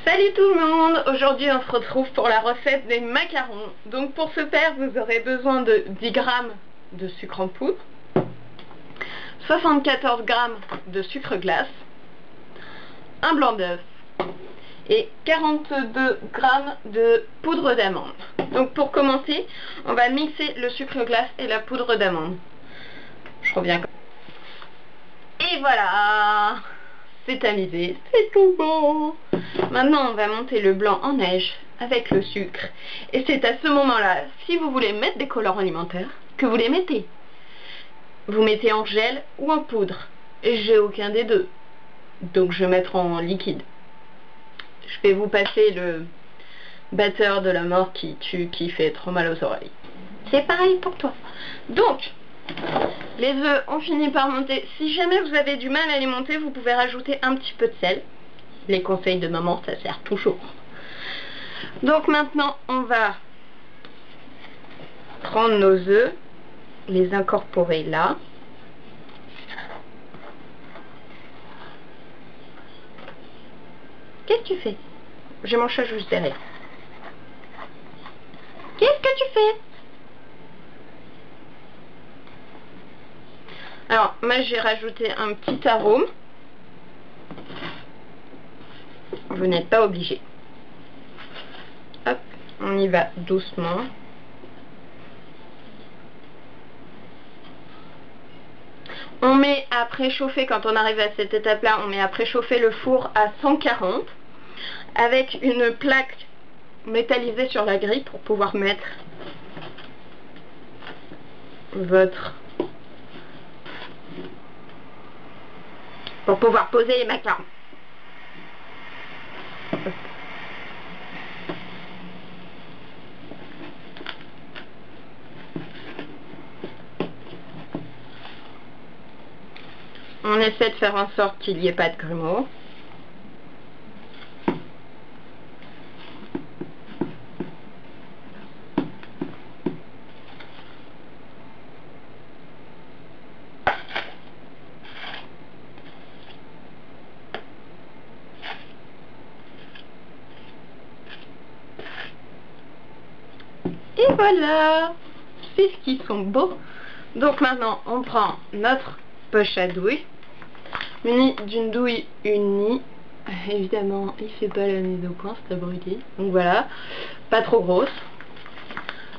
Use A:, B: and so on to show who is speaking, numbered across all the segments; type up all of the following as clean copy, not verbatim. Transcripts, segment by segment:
A: Salut tout le monde, aujourd'hui on se retrouve pour la recette des macarons. Donc pour ce faire vous aurez besoin de 10 g de sucre en poudre, 74 g de sucre glace, un blanc d'œuf et 42 g de poudre d'amande. Donc pour commencer, on va mixer le sucre glace et la poudre d'amande. Je reviens. Et voilà, c'est tamisé, c'est tout bon. Maintenant on va monter le blanc en neige avec le sucre. Et c'est à ce moment-là, si vous voulez mettre des colorants alimentaires, que vous les mettez. Vous mettez en gel ou en poudre. Et j'ai aucun des deux. Donc je vais mettre en liquide. Je vais vous passer le batteur de la mort qui tue, qui fait trop mal aux oreilles. C'est pareil pour toi. Donc, les œufs ont fini par monter. Si jamais vous avez du mal à les monter, vous pouvez rajouter un petit peu de sel. Les conseils de maman, ça sert toujours. Donc maintenant, on va prendre nos œufs, les incorporer là. Qu'est-ce que tu fais? J'ai mon chat juste derrière. Qu'est-ce que tu fais? Alors, moi j'ai rajouté un petit arôme. Vous n'êtes pas obligé. Hop, on y va doucement. On met à préchauffer, quand on arrive à cette étape-là, on met à préchauffer le four à 140 avec une plaque métallisée sur la grille pour pouvoir mettre pour pouvoir poser les macarons. On essaie de faire en sorte qu'il n'y ait pas de grumeaux. Et voilà, c'est ce qu'ils sont beaux. Donc maintenant, on prend notre poche à douille, munie d'une douille unie. Évidemment, il fait pas la mise au point, c'est abruti. Donc voilà, pas trop grosse.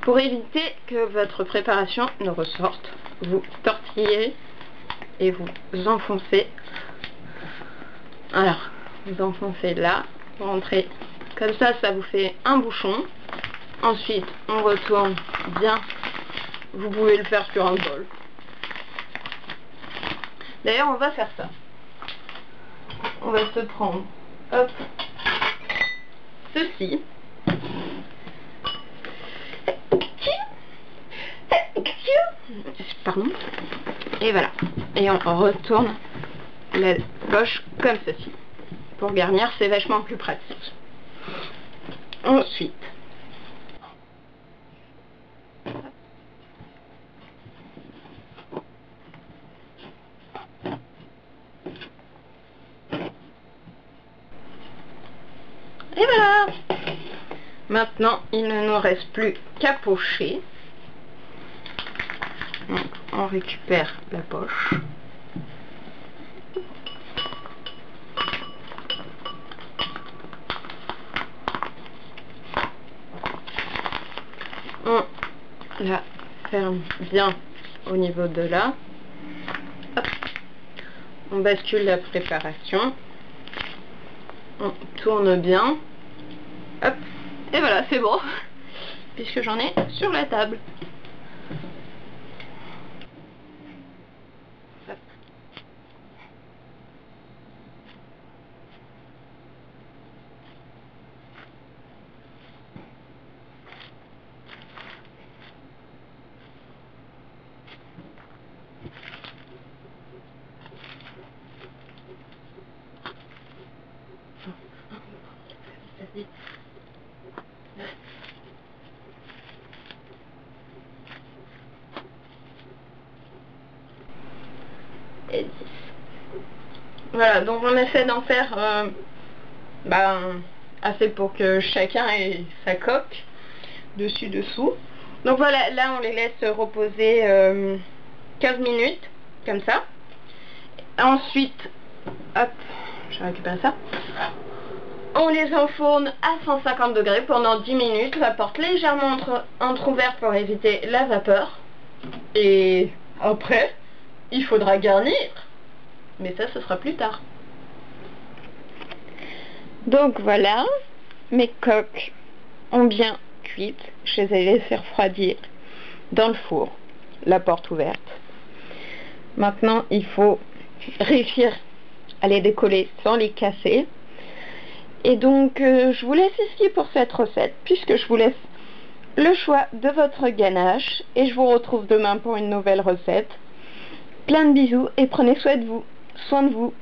A: Pour éviter que votre préparation ne ressorte, vous tortillez et vous enfoncez. Alors, vous enfoncez là, vous rentrez comme ça, ça vous fait un bouchon. Ensuite, on retourne bien. Vous pouvez le faire sur un bol. D'ailleurs, on va faire ça. On va se prendre, hop, ceci. Pardon. Et voilà. Et on retourne la poche comme ceci. Pour garnir, c'est vachement plus pratique. Ensuite, et voilà. Maintenant, il ne nous reste plus qu'à pocher. Donc, on récupère la poche. On la ferme bien au niveau de là. Hop. On bascule la préparation. On tourne bien. Hop. Et voilà, c'est bon. Puisque j'en ai sur la table. Hop. Et 10. Voilà, donc on essaie d'en faire assez pour que chacun ait sa coque dessus dessous. Donc voilà, là on les laisse reposer 15 minutes comme ça. Ensuite, hop, je récupère ça. On les enfourne à 150 degrés pendant 10 minutes, la porte légèrement entrouverte pour éviter la vapeur. Et après, il faudra garnir. Mais ça, ce sera plus tard. Donc voilà, mes coques ont bien cuites. Je les ai laissées refroidir dans le four, la porte ouverte. Maintenant, il faut réussir à les décoller sans les casser. Et donc, je vous laisse ici pour cette recette, puisque je vous laisse le choix de votre ganache. Et je vous retrouve demain pour une nouvelle recette. Plein de bisous et prenez soin de vous.